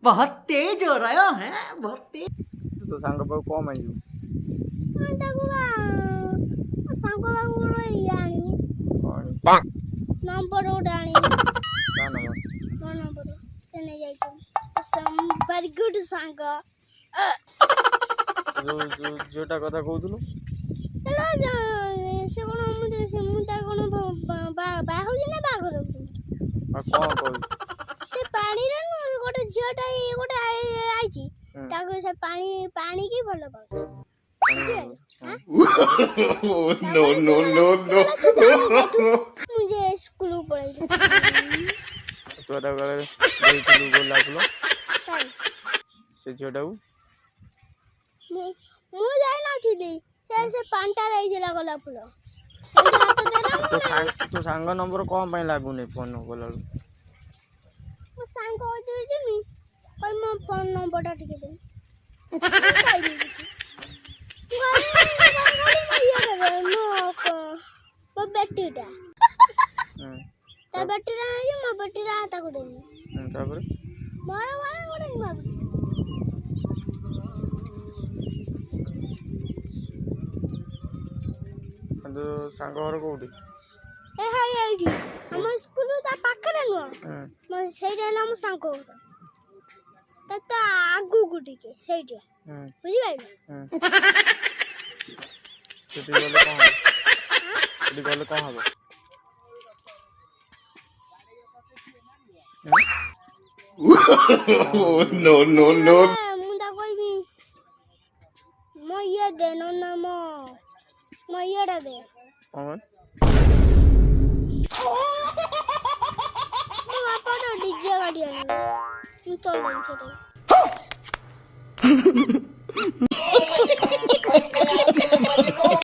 बहुत तेज हो रहा है, बहुत तेज। तो सांग पर कौन मांगू नंबर उड़ानी का नंबर मो नंबर तेने जाइछो वेरी गुड सांग जो जोटा कथा कहउथुनु चलो से कोन मुदा कोन बा होजी ना बा घर होजी आ कौन कहू से पानी रे गोटे झियोटा गोटे आइची ताको से पानी की भलो पाउ नो नो नो नो मुझे स्कूल पढ़ाई तो अदा गले देइथुनु गोला फुलो से जोटा मु जाई ना थी से पांटा रही दिला गोला फुलो तो सांग नंबर कौन पे लागुनी फोन गोला मो सांग को दिजे मी कोई मो फोन नंबर टा टिके दे मो बेटीटा ता बेटीरा यो मो बेटीरा हाता को देनी तापर मारा मारा गोटे बाबू तो सांग घर कोठी ए हाय आईठी हम स्कूल ता पाखरे नो मो सेइटा ना मो सांग ता आगु गुटी के सेइटा बुझी भाई सेठी गले कौन सेठी गले कौन हबो नो नो नो मुंडा कोई भी मो ये दे नो ना मो ये डा दे कौन मो बापा तो डीजे गाड़ी आ तो नहीं